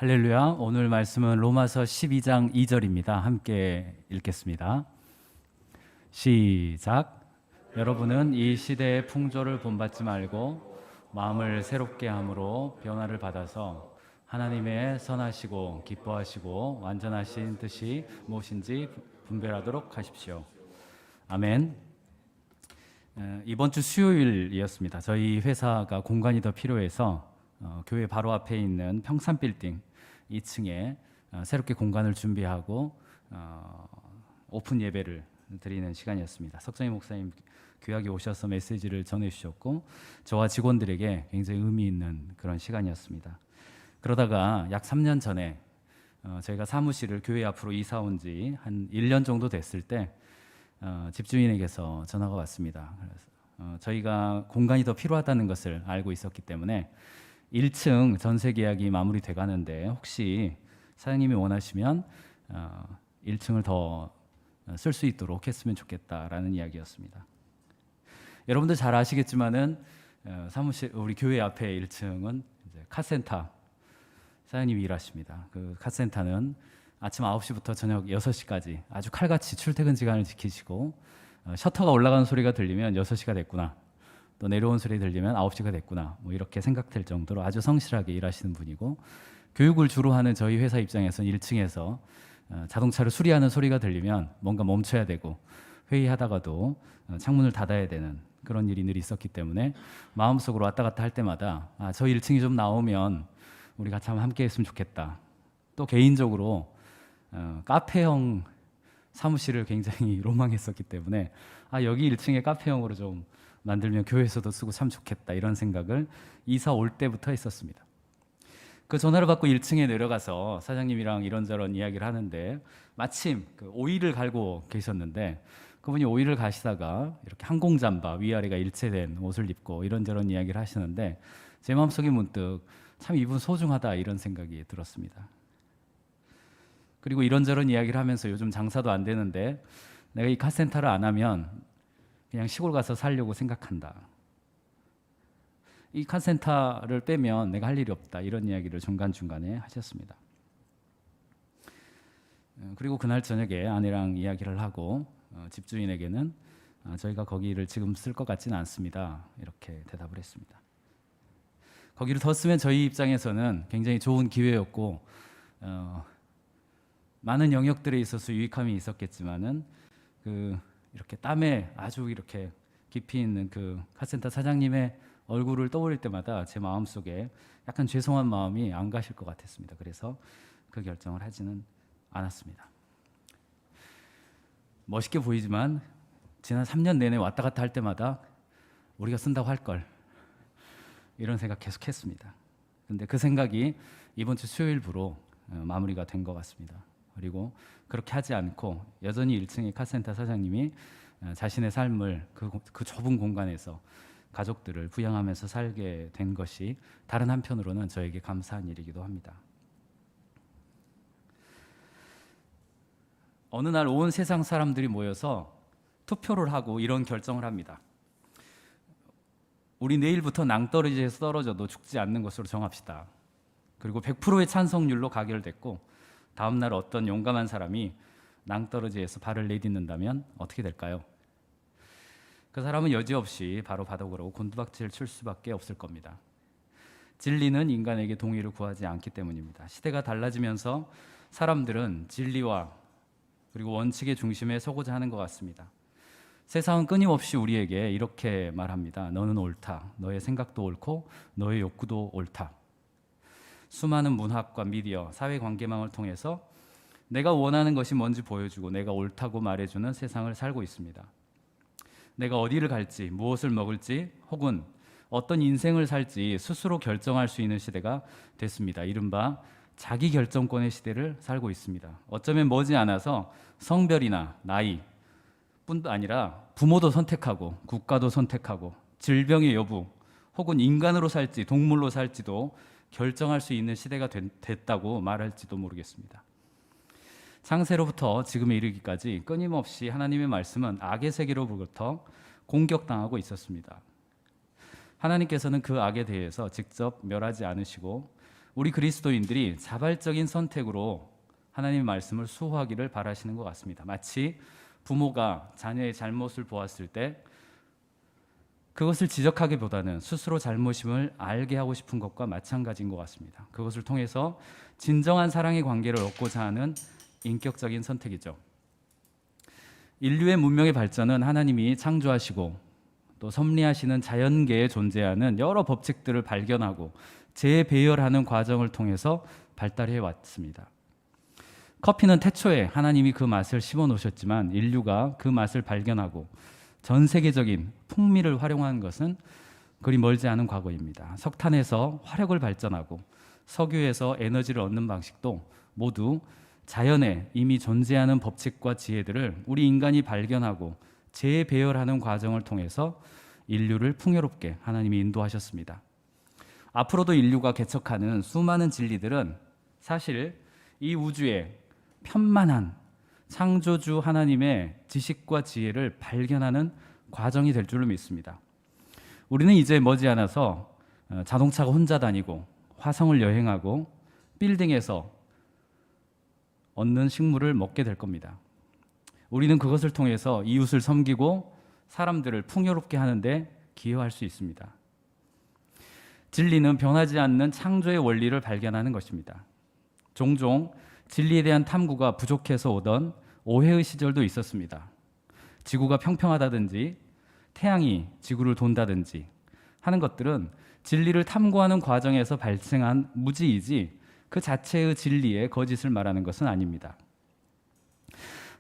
할렐루야. 오늘 말씀은 로마서 12장 2절입니다. 함께 읽겠습니다. 시작. 여러분은 이 시대의 풍조를 본받지 말고 마음을 새롭게 함으로 변화를 받아서 하나님의 선하시고 기뻐하시고 완전하신 뜻이 무엇인지 분별하도록 하십시오. 아멘. 이번 주 수요일이었습니다. 저희 회사가 공간이 더 필요해서 교회 바로 앞에 있는 평산 빌딩 2층에 새롭게 공간을 준비하고 오픈 예배를 드리는 시간이었습니다. 석정희 목사님 교회에 오셔서 메시지를 전해주셨고 저와 직원들에게 굉장히 의미 있는 그런 시간이었습니다. 그러다가 약 3년 전에 저희가 사무실을 교회 앞으로 이사 온 지 한 1년 정도 됐을 때 집주인에게서 전화가 왔습니다. 그래서 저희가 공간이 더 필요하다는 것을 알고 있었기 때문에 1층 전세 계약이 마무리돼 가는데 혹시 사장님이 원하시면 1층을 더 쓸 수 있도록 했으면 좋겠다라는 이야기였습니다. 여러분들 잘 아시겠지만은 사무실 우리 교회 앞에 1층은 이제 카센터 사장님이 일하십니다. 그 카센터는 아침 9시부터 저녁 6시까지 아주 칼같이 출퇴근 시간을 지키시고 셔터가 올라가는 소리가 들리면 6시가 됐구나. 또 내려온 소리 들리면 9시가 됐구나. 뭐 이렇게 생각될 정도로 아주 성실하게 일하시는 분이고 교육을 주로 하는 저희 회사 입장에서는 1층에서 자동차를 수리하는 소리가 들리면 뭔가 멈춰야 되고 회의하다가도 창문을 닫아야 되는 그런 일이 늘 있었기 때문에 마음속으로 왔다 갔다 할 때마다 저 1층이 좀 나오면 우리 같이 한번 함께 했으면 좋겠다. 또 개인적으로 카페형 사무실을 굉장히 로망했었기 때문에 여기 1층에 카페형으로 좀 만들면 교회에서도 쓰고 참 좋겠다 이런 생각을 이사 올 때부터 했었습니다. 그 전화를 받고 1층에 내려가서 사장님이랑 이런저런 이야기를 하는데 마침 그 오일을 갈고 계셨는데 그분이 오일을 가시다가 이렇게 항공잠바 위아래가 일체된 옷을 입고 이런저런 이야기를 하시는데 제 마음속에 문득 참 이분 소중하다 이런 생각이 들었습니다. 그리고 이런저런 이야기를 하면서 요즘 장사도 안 되는데 내가 이 카센터를 안 하면 그냥 시골 가서 살려고 생각한다. 이 카센터를 빼면 내가 할 일이 없다. 이런 이야기를 중간중간에 하셨습니다. 그리고 그날 저녁에 아내랑 이야기를 하고 집주인에게는 저희가 거기를 지금 쓸 것 같지는 않습니다. 이렇게 대답을 했습니다. 거기를 더 쓰면 저희 입장에서는 굉장히 좋은 기회였고 많은 영역들에 있어서 유익함이 있었겠지만은 이렇게 땀에 아주 이렇게 깊이 있는 그 카센터 사장님의 얼굴을 떠올릴 때마다 제 마음속에 약간 죄송한 마음이 안 가실 것 같았습니다. 그래서 그 결정을 하지는 않았습니다. 멋있게 보이지만 지난 3년 내내 왔다 갔다 할 때마다 우리가 쓴다고 할 걸 이런 생각 계속 했습니다. 근데 그 생각이 이번 주 수요일부로 마무리가 된 것 같습니다. 그리고 그렇게 하지 않고 여전히 1층의 카센터 사장님이 자신의 삶을 그 좁은 공간에서 가족들을 부양하면서 살게 된 것이 다른 한편으로는 저에게 감사한 일이기도 합니다. 어느 날 온 세상 사람들이 모여서 투표를 하고 이런 결정을 합니다. 우리 내일부터 낭떠러지에서 떨어져도 죽지 않는 것으로 정합시다. 그리고 100%의 찬성률로 가결됐고 다음 날 어떤 용감한 사람이 낭떠러지에서 발을 내딛는다면 어떻게 될까요? 그 사람은 여지없이 바로 바닥으로 곤두박질 칠 수밖에 없을 겁니다. 진리는 인간에게 동의를 구하지 않기 때문입니다. 시대가 달라지면서 사람들은 진리와 그리고 원칙의 중심에 서고자 하는 것 같습니다. 세상은 끊임없이 우리에게 이렇게 말합니다. 너는 옳다. 너의 생각도 옳고 너의 욕구도 옳다. 수많은 문학과 미디어, 사회관계망을 통해서 내가 원하는 것이 뭔지 보여주고 내가 옳다고 말해주는 세상을 살고 있습니다. 내가 어디를 갈지, 무엇을 먹을지 혹은 어떤 인생을 살지 스스로 결정할 수 있는 시대가 됐습니다. 이른바 자기 결정권의 시대를 살고 있습니다. 어쩌면 머지않아서 성별이나 나이 뿐 아니라 부모도 선택하고 국가도 선택하고 질병의 여부 혹은 인간으로 살지 동물로 살지도 결정할 수 있는 시대가 됐다고 말할지도 모르겠습니다. 창세로부터 지금에 이르기까지 끊임없이 하나님의 말씀은 악의 세계로부터 공격당하고 있었습니다. 하나님께서는 그 악에 대해서 직접 멸하지 않으시고 우리 그리스도인들이 자발적인 선택으로 하나님의 말씀을 수호하기를 바라시는 것 같습니다. 마치 부모가 자녀의 잘못을 보았을 때 그것을 지적하기보다는 스스로 잘못임을 알게 하고 싶은 것과 마찬가지인 것 같습니다. 그것을 통해서 진정한 사랑의 관계를 얻고자 하는 인격적인 선택이죠. 인류의 문명의 발전은 하나님이 창조하시고 또 섭리하시는 자연계에 존재하는 여러 법칙들을 발견하고 재배열하는 과정을 통해서 발달해 왔습니다. 커피는 태초에 하나님이 그 맛을 심어 놓으셨지만 인류가 그 맛을 발견하고 전 세계적인 풍미를 활용한 것은 그리 멀지 않은 과거입니다. 석탄에서 화력을 발전하고 석유에서 에너지를 얻는 방식도 모두 자연에 이미 존재하는 법칙과 지혜들을 우리 인간이 발견하고 재배열하는 과정을 통해서 인류를 풍요롭게 하나님이 인도하셨습니다. 앞으로도 인류가 개척하는 수많은 진리들은 사실 이 우주에 편만한 창조주 하나님의 지식과 지혜를 발견하는 과정이 될 줄로 믿습니다. 우리는 이제 머지않아서 자동차가 혼자 다니고 화성을 여행하고 빌딩에서 얻는 식물을 먹게 될 겁니다. 우리는 그것을 통해서 이웃을 섬기고 사람들을 풍요롭게 하는데 기여할 수 있습니다. 진리는 변하지 않는 창조의 원리를 발견하는 것입니다. 종종 진리에 대한 탐구가 부족해서 오던 오해의 시절도 있었습니다. 지구가 평평하다든지 태양이 지구를 돈다든지 하는 것들은 진리를 탐구하는 과정에서 발생한 무지이지 그 자체의 진리의 거짓을 말하는 것은 아닙니다.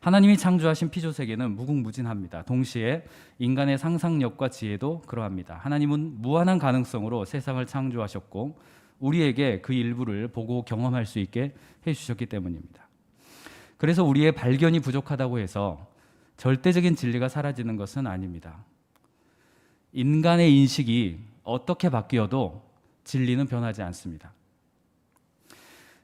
하나님이 창조하신 피조세계는 무궁무진합니다. 동시에 인간의 상상력과 지혜도 그러합니다. 하나님은 무한한 가능성으로 세상을 창조하셨고 우리에게 그 일부를 보고 경험할 수 있게 해주셨기 때문입니다. 그래서 우리의 발견이 부족하다고 해서 절대적인 진리가 사라지는 것은 아닙니다. 인간의 인식이 어떻게 바뀌어도 진리는 변하지 않습니다.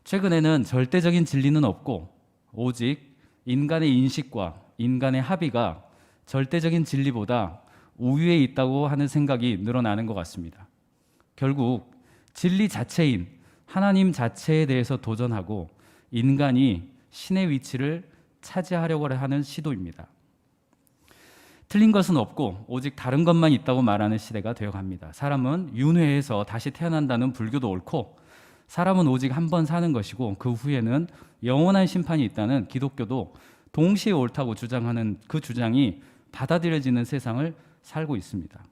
최근에는 절대적인 진리는 없고 오직 인간의 인식과 인간의 합의가 절대적인 진리보다 우위에 있다고 하는 생각이 늘어나는 것 같습니다. 결국 진리 자체인 하나님 자체에 대해서 도전하고 인간이 신의 위치를 차지하려고 하는 시도입니다. 틀린 것은 없고 오직 다른 것만 있다고 말하는 시대가 되어갑니다. 사람은 윤회해서 다시 태어난다는 불교도 옳고 사람은 오직 한 번 사는 것이고 그 후에는 영원한 심판이 있다는 기독교도 동시에 옳다고 주장하는 그 주장이 받아들여지는 세상을 살고 있습니다.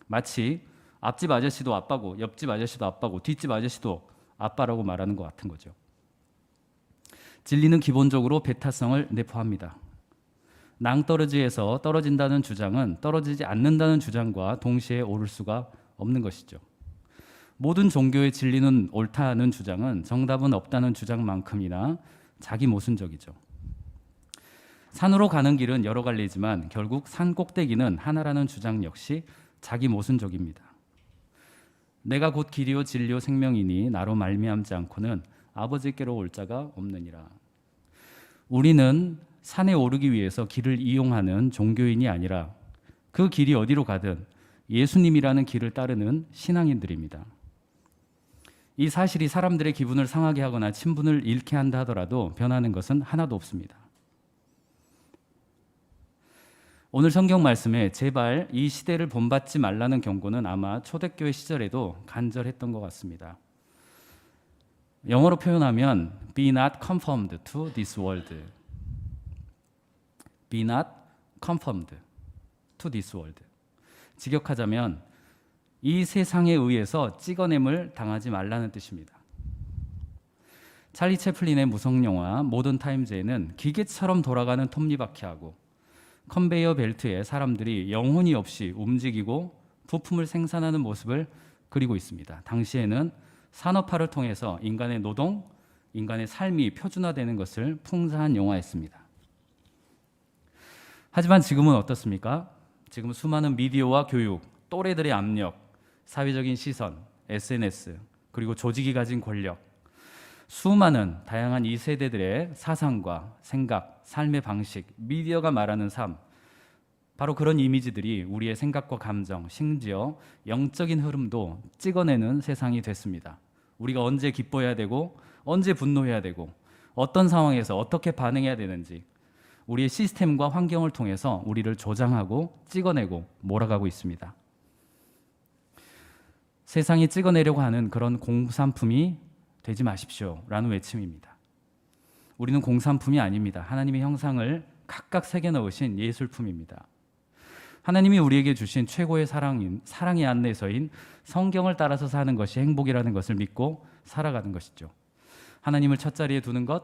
마치 앞집 아저씨도 아빠고 옆집 아저씨도 아빠고 뒷집 아저씨도 아빠라고 말하는 것 같은 거죠. 진리는 기본적으로 배타성을 내포합니다. 낭떠러지에서 떨어진다는 주장은 떨어지지 않는다는 주장과 동시에 옳을 수가 없는 것이죠. 모든 종교의 진리는 옳다는 주장은 정답은 없다는 주장만큼이나 자기 모순적이죠. 산으로 가는 길은 여러 갈래지만 결국 산 꼭대기는 하나라는 주장 역시 자기 모순적입니다. 내가 곧 길이요 진리요 생명이니 나로 말미암지 않고는 아버지께로 올 자가 없느니라. 우리는 산에 오르기 위해서 길을 이용하는 종교인이 아니라 그 길이 어디로 가든 예수님이라는 길을 따르는 신앙인들입니다. 이 사실이 사람들의 기분을 상하게 하거나 친분을 잃게 한다 하더라도 변하는 것은 하나도 없습니다. 오늘 성경 말씀에 제발 이 시대를 본받지 말라는 경고는 아마 초대교회 시절에도 간절했던 것 같습니다. 영어로 표현하면 Be not conformed to this world. Be not conformed to this world. 직역하자면 이 세상에 의해서 찍어냄을 당하지 말라는 뜻입니다. 찰리 채플린의 무성영화 모던 타임즈에는 기계처럼 돌아가는 톱니바퀴하고 컨베이어 벨트에 사람들이 영혼이 없이 움직이고 부품을 생산하는 모습을 그리고 있습니다. 당시에는 산업화를 통해서 인간의 노동, 인간의 삶이 표준화되는 것을 풍자한 영화였습니다. 하지만 지금은 어떻습니까? 지금 수많은 미디어와 교육, 또래들의 압력, 사회적인 시선, SNS, 그리고 조직이 가진 권력, 수많은 다양한 이 세대들의 사상과 생각, 삶의 방식, 미디어가 말하는 삶, 바로 그런 이미지들이 우리의 생각과 감정, 심지어 영적인 흐름도 찍어내는 세상이 됐습니다. 우리가 언제 기뻐해야 되고 언제 분노해야 되고 어떤 상황에서 어떻게 반응해야 되는지 우리의 시스템과 환경을 통해서 우리를 조장하고 찍어내고 몰아가고 있습니다. 세상이 찍어내려고 하는 그런 공산품이 되지 마십시오 라는 외침입니다. 우리는 공산품이 아닙니다. 하나님의 형상을 각각 새겨 넣으신 예술품입니다. 하나님이 우리에게 주신 최고의 사랑의 안내서인 성경을 따라서 사는 것이 행복이라는 것을 믿고 살아가는 것이죠. 하나님을 첫자리에 두는 것,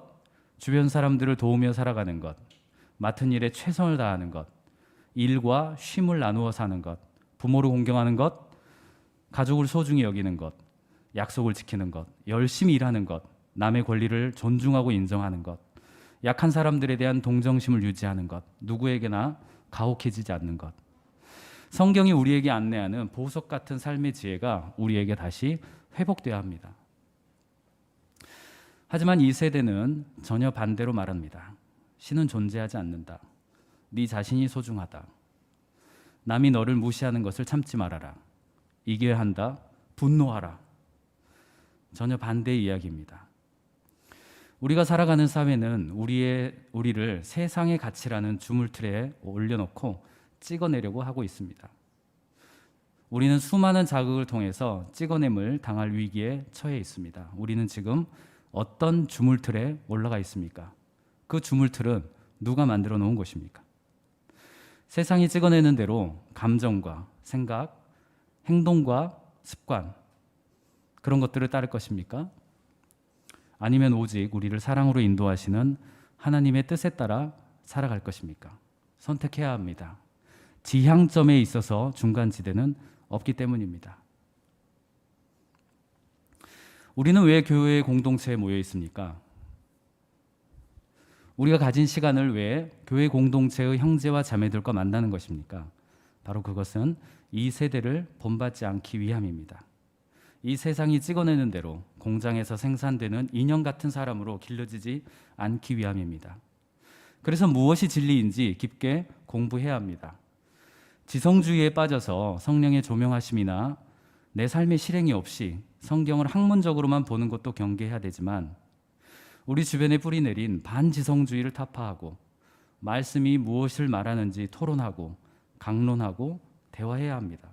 주변 사람들을 도우며 살아가는 것, 맡은 일에 최선을 다하는 것, 일과 쉼을 나누어 사는 것, 부모를 공경하는 것, 가족을 소중히 여기는 것, 약속을 지키는 것, 열심히 일하는 것, 남의 권리를 존중하고 인정하는 것, 약한 사람들에 대한 동정심을 유지하는 것, 누구에게나 가혹해지지 않는 것. 성경이 우리에게 안내하는 보석 같은 삶의 지혜가 우리에게 다시 회복돼야 합니다. 하지만 이 세대는 전혀 반대로 말합니다. 신은 존재하지 않는다. 네 자신이 소중하다. 남이 너를 무시하는 것을 참지 말아라. 이겨야 한다. 분노하라. 전혀 반대의 이야기입니다. 우리가 살아가는 사회는 우리를 세상의 가치라는 주물틀에 올려놓고 찍어내려고 하고 있습니다. 우리는 수많은 자극을 통해서 찍어냄을 당할 위기에 처해 있습니다. 우리는 지금 어떤 주물틀에 올라가 있습니까? 그 주물틀은 누가 만들어 놓은 것입니까? 세상이 찍어내는 대로 감정과 생각, 행동과 습관, 그런 것들을 따를 것입니까? 아니면 오직 우리를 사랑으로 인도하시는 하나님의 뜻에 따라 살아갈 것입니까? 선택해야 합니다. 지향점에 있어서 중간지대는 없기 때문입니다. 우리는 왜 교회 공동체에 모여 있습니까? 우리가 가진 시간을 왜 교회 공동체의 형제와 자매들과 만나는 것입니까? 바로 그것은 이 세대를 본받지 않기 위함입니다. 이 세상이 찍어내는 대로 공장에서 생산되는 인형 같은 사람으로 길러지지 않기 위함입니다. 그래서 무엇이 진리인지 깊게 공부해야 합니다. 지성주의에 빠져서 성령의 조명하심이나 내 삶의 실행이 없이 성경을 학문적으로만 보는 것도 경계해야 되지만 우리 주변에 뿌리내린 반지성주의를 타파하고 말씀이 무엇을 말하는지 토론하고 강론하고 대화해야 합니다.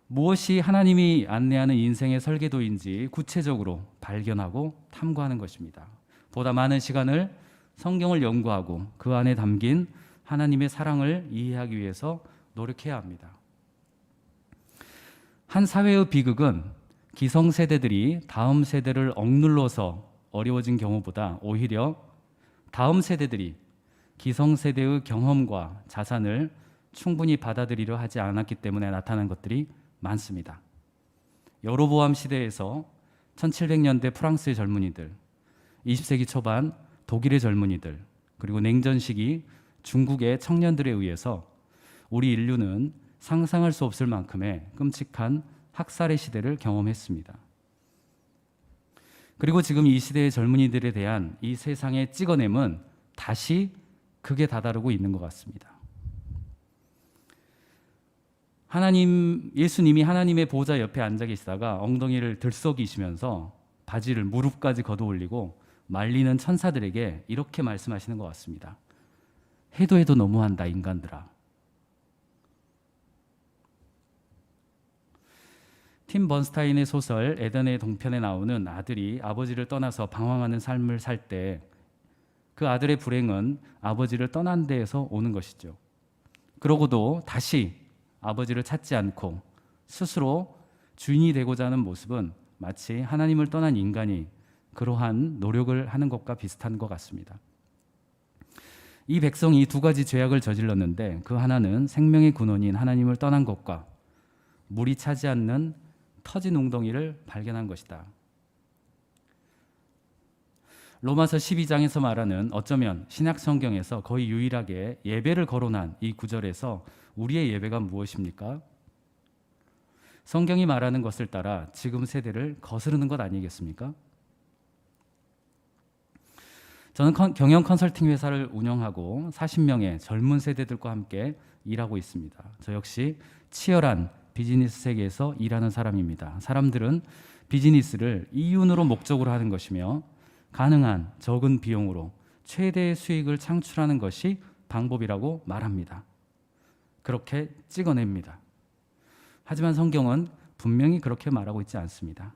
무엇이 하나님이 안내하는 인생의 설계도인지 구체적으로 발견하고 탐구하는 것입니다. 보다 많은 시간을 성경을 연구하고 그 안에 담긴 하나님의 사랑을 이해하기 위해서 노력해야 합니다. 한 사회의 비극은 기성세대들이 다음 세대를 억눌러서 어려워진 경우보다 오히려 다음 세대들이 기성세대의 경험과 자산을 충분히 받아들이려 하지 않았기 때문에 나타난 것들이 많습니다. 여로보암 시대에서 1700년대 프랑스의 젊은이들, 20세기 초반 독일의 젊은이들, 그리고 냉전 시기 중국의 청년들에 의해서 우리 인류는 상상할 수 없을 만큼의 끔찍한 학살의 시대를 경험했습니다. 그리고 지금 이 시대의 젊은이들에 대한 이 세상의 찍어냄은 다시 극에 다다르고 있는 것 같습니다. 예수님이 하나님의 보좌 옆에 앉아 계시다가 엉덩이를 들썩이시면서 바지를 무릎까지 걷어 올리고 말리는 천사들에게 이렇게 말씀하시는 것 같습니다. 해도 해도 너무한다 인간들아. 팀 번스타인의 소설 에덴의 동편에 나오는 아들이 아버지를 떠나서 방황하는 삶을 살 때 그 아들의 불행은 아버지를 떠난 데에서 오는 것이죠. 그러고도 다시 아버지를 찾지 않고 스스로 주인이 되고자 하는 모습은 마치 하나님을 떠난 인간이 그러한 노력을 하는 것과 비슷한 것 같습니다. 이 백성이 두 가지 죄악을 저질렀는데 그 하나는 생명의 근원인 하나님을 떠난 것과 물이 차지 않는 터진 웅덩이를 발견한 것이다. 로마서 12장에서 말하는 어쩌면 신약 성경에서 거의 유일하게 예배를 거론한 이 구절에서 우리의 예배가 무엇입니까? 성경이 말하는 것을 따라 지금 세대를 거스르는 것 아니겠습니까? 저는 경영 컨설팅 회사를 운영하고 40명의 젊은 세대들과 함께 일하고 있습니다. 저 역시 치열한 비즈니스 세계에서 일하는 사람입니다. 사람들은 비즈니스를 이윤으로 목적으로 하는 것이며 가능한 적은 비용으로 최대의 수익을 창출하는 것이 방법이라고 말합니다. 그렇게 찍어냅니다. 하지만 성경은 분명히 그렇게 말하고 있지 않습니다.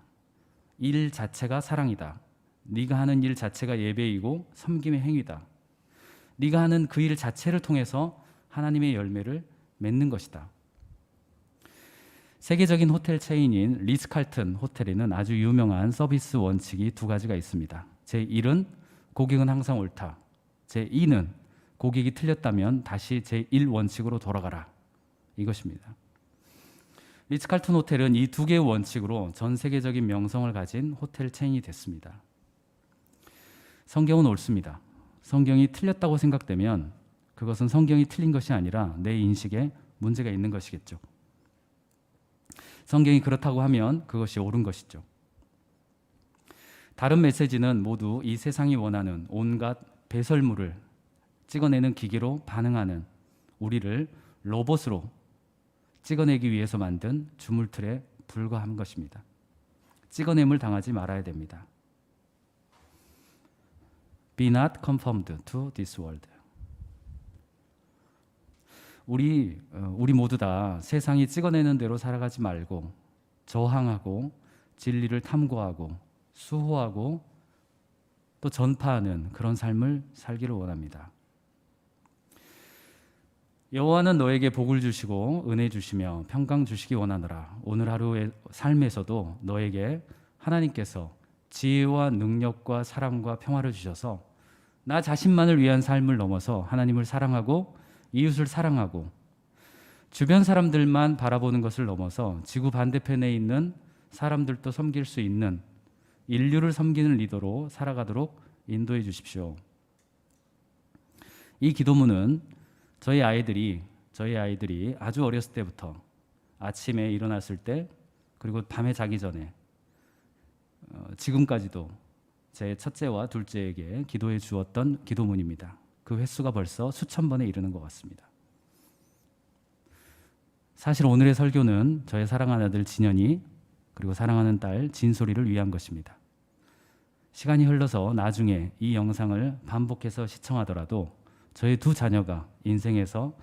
일 자체가 사랑이다. 네가 하는 일 자체가 예배이고 섬김의 행위다. 네가 하는 그 일 자체를 통해서 하나님의 열매를 맺는 것이다. 세계적인 호텔 체인인 리츠칼튼 호텔에는 아주 유명한 서비스 원칙이 두 가지가 있습니다. 제1은 고객은 항상 옳다. 제2는 고객이 틀렸다면 다시 제1 원칙으로 돌아가라. 이것입니다. 리츠칼튼 호텔은 이 두 개의 원칙으로 전 세계적인 명성을 가진 호텔 체인이 됐습니다. 성경은 옳습니다. 성경이 틀렸다고 생각되면 그것은 성경이 틀린 것이 아니라 내 인식에 문제가 있는 것이겠죠. 성경이 그렇다고 하면 그것이 옳은 것이죠. 다른 메시지는 모두 이 세상이 원하는 온갖 배설물을 찍어내는 기계로 반응하는 우리를 로봇으로 찍어내기 위해서 만든 주물틀에 불과한 것입니다. 찍어냄을 당하지 말아야 됩니다. Be not conformed to this world. 우리 모두 다 세상이 찍어내는 대로 살아가지 말고 저항하고 진리를 탐구하고 수호하고 또 전파하는 그런 삶을 살기를 원합니다. 여호와는 너에게 복을 주시고 은혜 주시며 평강 주시기 원하노라. 오늘 하루의 삶에서도 너에게 하나님께서 지혜와 능력과 사랑과 평화를 주셔서 나 자신만을 위한 삶을 넘어서 하나님을 사랑하고 이웃을 사랑하고 주변 사람들만 바라보는 것을 넘어서 지구 반대편에 있는 사람들도 섬길 수 있는 인류를 섬기는 리더로 살아가도록 인도해 주십시오. 이 기도문은 저희 아이들이 아주 어렸을 때부터 아침에 일어났을 때 그리고 밤에 자기 전에 지금까지도 제 첫째와 둘째에게 기도해 주었던 기도문입니다. 그 횟수가 벌써 수천 번에 이르는 것 같습니다. 사실 오늘의 설교는 저의 사랑하는 아들 진현이 그리고 사랑하는 딸 진솔이를 위한 것입니다. 시간이 흘러서 나중에 이 영상을 반복해서 시청하더라도 저희 두 자녀가 인생에서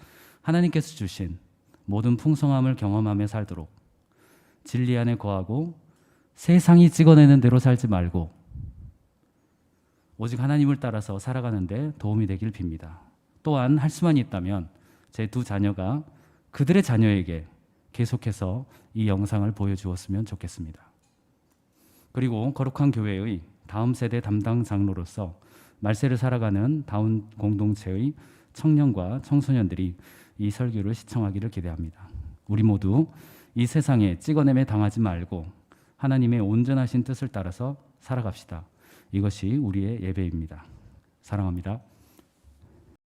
하나님께서 주신 모든 풍성함을 경험하며 살도록 진리 안에 거하고 세상이 찍어내는 대로 살지 말고 오직 하나님을 따라서 살아가는데 도움이 되길 빕니다. 또한 할 수만 있다면 제 두 자녀가 그들의 자녀에게 계속해서 이 영상을 보여주었으면 좋겠습니다. 그리고 거룩한 교회의 다음 세대 담당 장로로서 말세를 살아가는 다운 공동체의 청년과 청소년들이 이 설교를 시청하기를 기대합니다. 우리 모두 이 세상에 찍어냄에 당하지 말고 하나님의 온전하신 뜻을 따라서 살아갑시다. 이것이 우리의 예배입니다. 사랑합니다.